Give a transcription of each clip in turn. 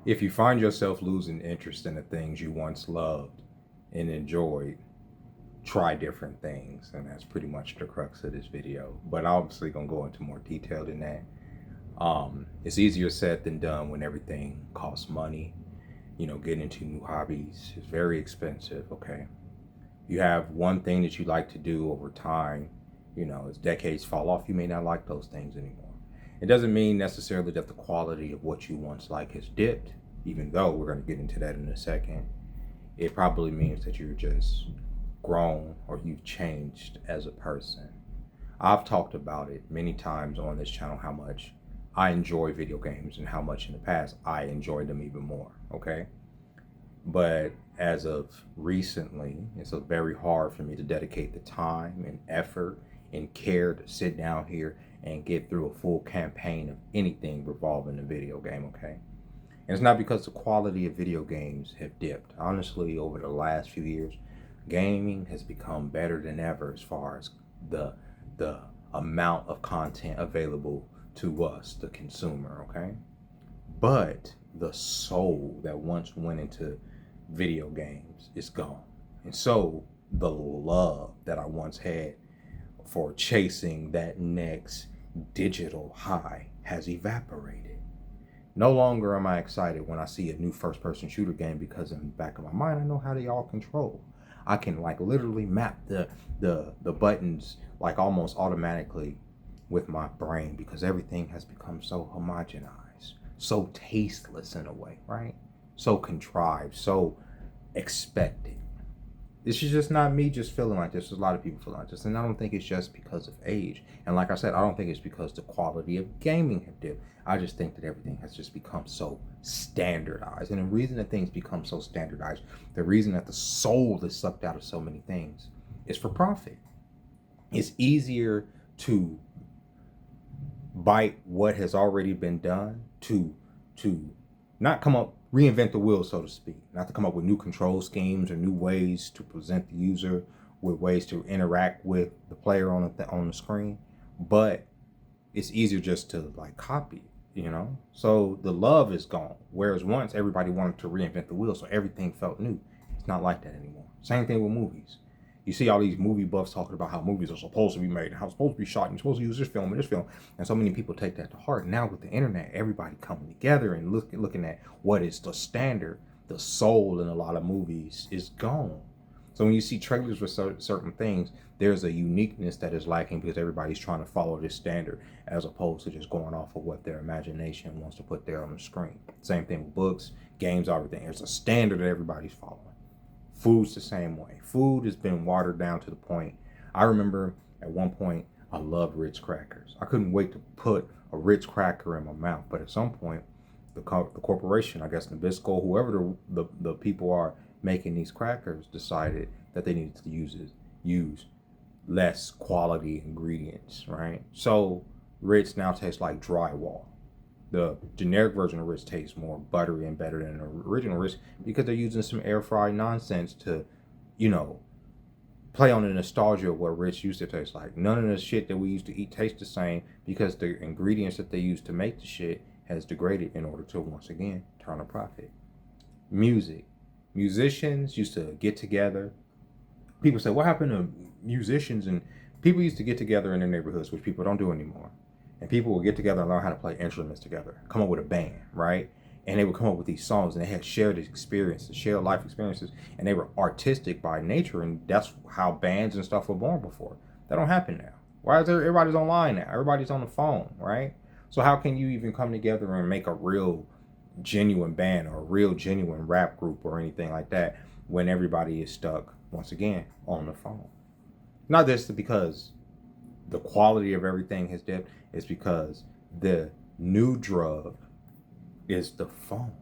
If you find yourself losing interest in the things you once loved and enjoyed, try different things. And that's pretty much the crux of this video. But I'm obviously going to go into more detail than that. It's easier said than done when everything costs money. You know, getting into new hobbies is very expensive, okay? You have one thing that you like to do over time. You know, as decades fall off, you may not like those things anymore. It doesn't mean necessarily that the quality of what you once liked has dipped, even though we're going to get into that in a second. It probably means that you're just grown or you've changed as a person. I've talked about it many times on this channel, how much I enjoy video games and how much in the past I enjoyed them even more, okay? But as of recently, it's very hard for me to dedicate the time and effort and care to sit down here and get through a full campaign of anything revolving a video game, okay? And it's not because the quality of video games have dipped. Honestly, over the last few years, gaming has become better than ever as far as the amount of content available to us, the consumer, okay? But the soul that once went into video games is gone. And so the love that I once had for chasing that next digital high has evaporated. No longer am I excited when I see a new first-person shooter game because in the back of my mind, I know how they all control. I can like literally map the buttons like almost automatically with my brain because everything has become so homogenized, so tasteless in a way, right? So contrived, so expected. This is just not me just feeling like this. There's a lot of people feeling like this. And I don't think it's just because of age. And like I said, I don't think it's because the quality of gaming have dipped. I just think that everything has just become so standardized. And the reason that things become so standardized, the reason that the soul is sucked out of so many things is for profit. It's easier to bite what has already been done, to not reinvent the wheel, so to speak, not to come up with new control schemes or new ways to present the user, with ways to interact with the player on the screen, but it's easier just to like copy, you know? So the love is gone, whereas once everybody wanted to reinvent the wheel, so everything felt new. It's not like that anymore. Same thing with movies. You see all these movie buffs talking about how movies are supposed to be made, how it's supposed to be shot, and you're supposed to use this film and this film. And so many people take that to heart. Now with the internet, everybody coming together and looking at what is the standard, the soul in a lot of movies is gone. So when you see trailers for certain things, there's a uniqueness that is lacking because everybody's trying to follow this standard as opposed to just going off of what their imagination wants to put there on the screen. Same thing with books, games, everything. There's a standard that everybody's following. Food's the same way. Food has been watered down to the point. I remember at one point, I loved Ritz crackers. I couldn't wait to put a Ritz cracker in my mouth. But at some point, the corporation, I guess Nabisco, whoever the people are making these crackers, decided that they needed to use less quality ingredients, right? So Ritz now tastes like drywall. The generic version of Ritz tastes more buttery and better than the original Ritz because they're using some air fried nonsense to, you know, play on the nostalgia of what Ritz used to taste like. None of the shit that we used to eat tastes the same because the ingredients that they used to make the shit has degraded in order to, once again, turn a profit. Music. Musicians used to get together. People say, what happened to musicians? And people used to get together in their neighborhoods, which people don't do anymore. And people would get together and learn how to play instruments together, come up with a band, right? And they would come up with these songs and they had shared experiences, shared life experiences, and they were artistic by nature. And that's how bands and stuff were born before. That don't happen now. Why is everybody's online now? Everybody's on the phone, right? So how can you even come together and make a real genuine band or a real genuine rap group or anything like that when everybody is stuck, once again, on the phone? Not just because the quality of everything has dipped, it's because the new drug is the phone.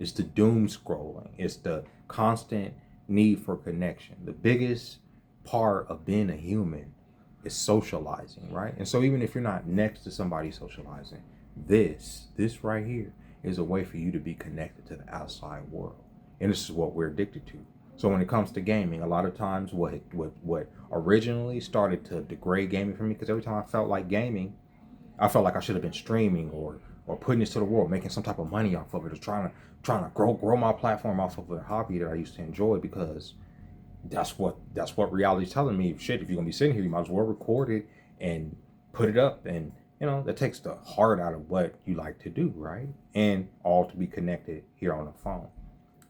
It's the doom scrolling. It's the constant need for connection. The biggest part of being a human is socializing, right? And so even if you're not next to somebody socializing, this right here is a way for you to be connected to the outside world. And this is what we're addicted to. So when it comes to gaming, a lot of times what originally started to degrade gaming for me, because every time I felt like gaming, I felt like I should have been streaming or or putting this to the world, making some type of money off of it, or trying to grow my platform off of a hobby that I used to enjoy, because that's what reality's telling me. Shit, if you're gonna be sitting here, you might as well record it and put it up. And that takes the heart out of what you like to do, right? And all to be connected here on the phone.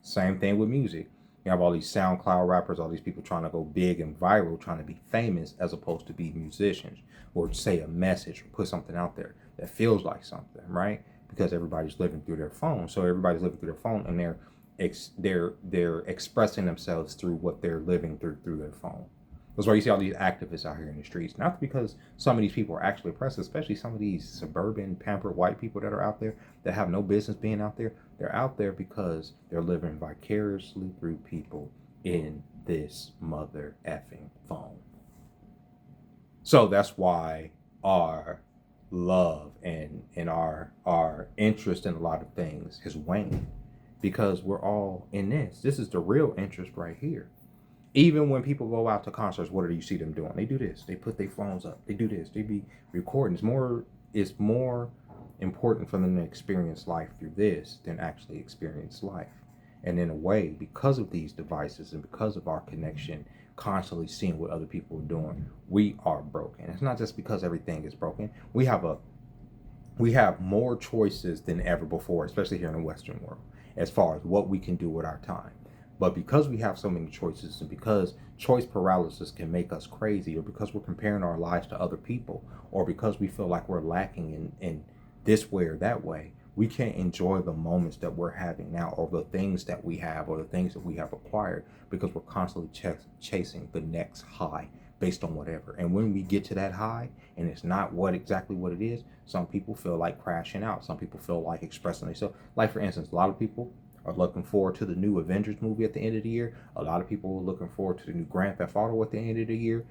Same thing with music. You have all these SoundCloud rappers, all these people trying to go big and viral, trying to be famous, as opposed to be musicians, or say a message, or put something out there that feels like something, right? Because everybody's living through their phone. So everybody's living through their phone, and they're expressing themselves through what they're living through their phone. That's why you see all these activists out here in the streets. Not because some of these people are actually oppressed, especially some of these suburban, pampered white people that are out there that have no business being out there. They're out there because they're living vicariously through people in this mother effing phone. So that's why our love and our interest in a lot of things has waned, because we're all in this. This is the real interest right here. Even when people go out to concerts, what do you see them doing? They do this. They put their phones up. They do this. They be recording. It's more important for them to experience life through this than actually experience life. And in a way, because of these devices and because of our connection, constantly seeing what other people are doing, we are broken. It's not just because everything is broken. We have more choices than ever before, especially here in the Western world, as far as what we can do with our time. But because we have so many choices, and because choice paralysis can make us crazy, or because we're comparing our lives to other people, or because we feel like we're lacking in this way or that way, we can't enjoy the moments that we're having now, or the things that we have, or the things that we have acquired, because we're constantly chasing the next high based on whatever. And when we get to that high and it's not exactly what it is, some people feel like crashing out. Some people feel like expressing themselves. Like, for instance, a lot of people are looking forward to the new Avengers movie at the end of the year. A lot of people are looking forward to the new Grand Theft Auto at the end of the year.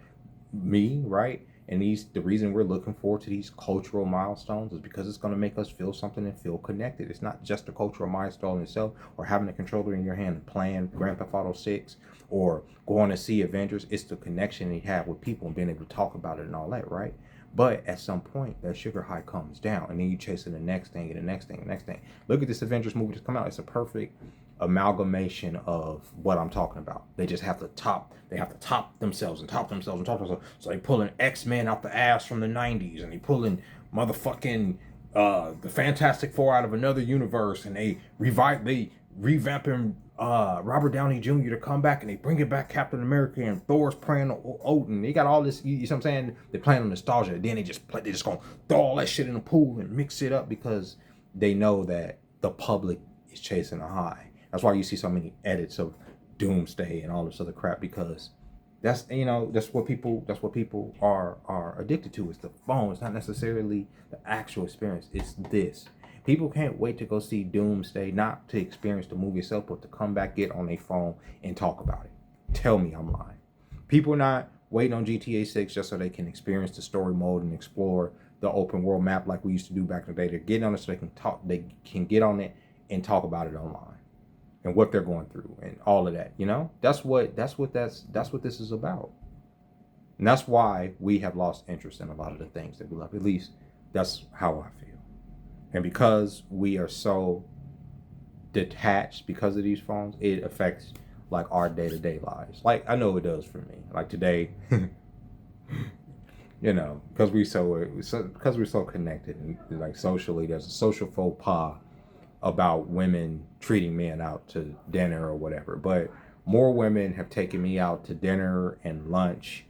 Me, right? And the reason we're looking forward to these cultural milestones is because it's going to make us feel something and feel connected. It's not just a cultural milestone itself, or having a controller in your hand and playing Grand Theft Auto 6, or going to see Avengers. It's the connection you have with people and being able to talk about it and all that, right? But at some point, that sugar high comes down, and then you chasing the next thing and the next thing and the next thing. Look at this Avengers movie that's come out. It's a perfect amalgamation of what I'm talking about. They just have to top themselves and top themselves and top themselves. So they pulling X-Men out the ass from the 90s, and they pulling motherfucking the Fantastic Four out of another universe, and they revamping Robert Downey Jr. to come back, and they bring it back Captain America, and Thor's praying Odin. They got all this, you know what I'm saying? They're playing on nostalgia. And then they just gonna throw all that shit in the pool and mix it up, because they know that the public is chasing a high. That's why you see so many edits of Doomsday and all this other crap, because that's what people are addicted to. It's the phone. It's not necessarily the actual experience. It's this. People can't wait to go see Doomsday, not to experience the movie itself, but to come back, get on their phone, and talk about it. Tell me I'm lying. People are not waiting on GTA 6 just so they can experience the story mode and explore the open world map like we used to do back in the day. They're getting on it so they can talk. They can get on it and talk about it online, and what they're going through and all of that. That's what this is about. And that's why we have lost interest in a lot of the things that we love. At least that's how I feel. And because we are so detached because of these phones, it affects like our day-to-day lives. Like, I know it does for me. Like today, because we're so connected, and like socially, there's a social faux pas about women treating men out to dinner or whatever. But more women have taken me out to dinner and lunch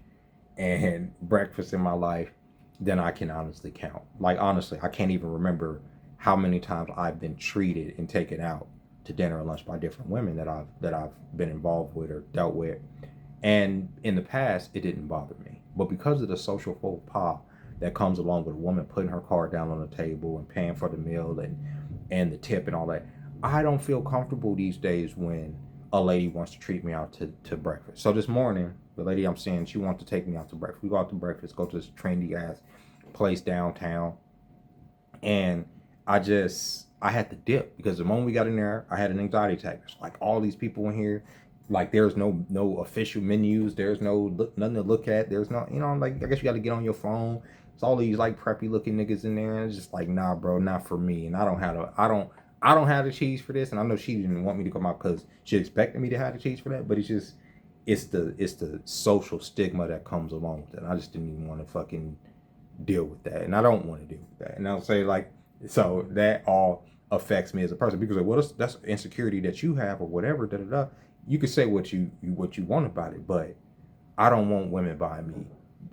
and breakfast in my life than I can honestly count. Like, honestly, I can't even remember how many times I've been treated and taken out to dinner and lunch by different women that I've been involved with or dealt with. And in the past, it didn't bother me. But because of the social faux pas that comes along with a woman putting her card down on the table and paying for the meal and the tip and all that, I don't feel comfortable these days when a lady wants to treat me out to breakfast. So this morning, the lady I'm seeing, she wants to take me out to breakfast. We go out to breakfast, go to this trendy ass place downtown, and I had to dip, because the moment we got in there, I had an anxiety attack. It's like all these people in here, like there's no official menus, there's nothing to look at, there's no, like, I guess you got to get on your phone, It's all these like preppy looking niggas in there, and it's just like, nah, bro, not for me. And I don't have the cheese for this. And I know she didn't want me to come out because she expected me to have the cheese for that. But it's the social stigma that comes along with it. And I just didn't even want to fucking deal with that, and I don't want to deal with that. And I'll say like, so that all affects me as a person because like, well, that's insecurity that you have or whatever. Da da da. You can say what you want about it, but I don't want women buying me,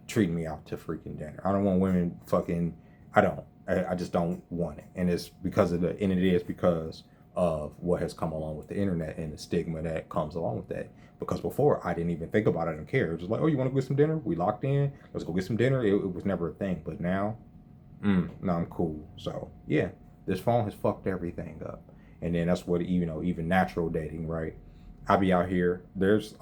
treating me out to freaking dinner. I don't want women fucking. I don't. I just don't want it, and it's because of and it is because of what has come along with the internet and the stigma that comes along with that. Because before I didn't even think about it, I didn't care. It was just like, oh, you want to get some dinner? We locked in. Let's go get some dinner. It was never a thing. But now, no, I'm cool. So yeah, this phone has fucked everything up. And then that's what even natural dating, right? I be out here. There's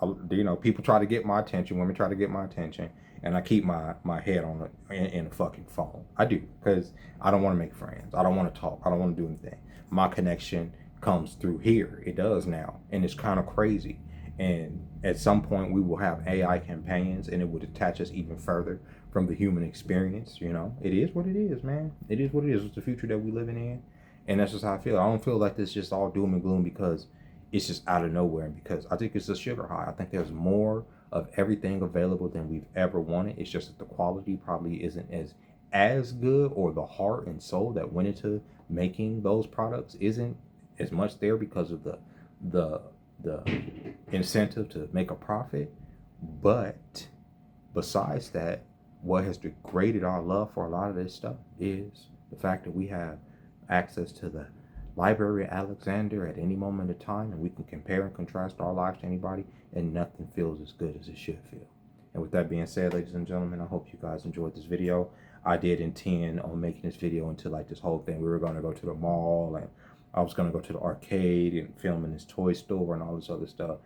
people try to get my attention. Women try to get my attention, and I keep my head on in a fucking phone. I do because I don't want to make friends. I don't want to talk. I don't want to do anything. My connection comes through here. It does now, and it's kind of crazy. And at some point, we will have AI companions, and it will detach us even further from the human experience. It is what it is, man. It is what it is. It's the future that we're living in, and that's just how I feel. I don't feel like this just all doom and gloom because it's just out of nowhere, and because I think it's a sugar high. I think there's more of everything available than we've ever wanted. It's just that the quality probably isn't as good, or the heart and soul that went into making those products isn't as much there because of the incentive to make a profit. But besides that, what has degraded our love for a lot of this stuff is the fact that we have access to the Library of Alexander at any moment in time, and we can compare and contrast our lives to anybody, and nothing feels as good as it should feel. And with that being said, ladies and gentlemen, I hope you guys enjoyed this video. I did intend on making this video into like this whole thing. We were going to go to the mall, and I was going to go to the arcade and film in this toy store and all this other stuff.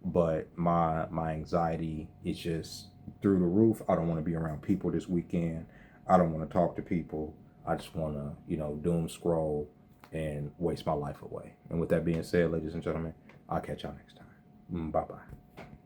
But my anxiety is just through the roof. I don't want to be around people this weekend. I don't want to talk to people. I just want to, doom scroll and waste my life away. And with that being said, ladies and gentlemen, I'll catch y'all next time. Bye-bye.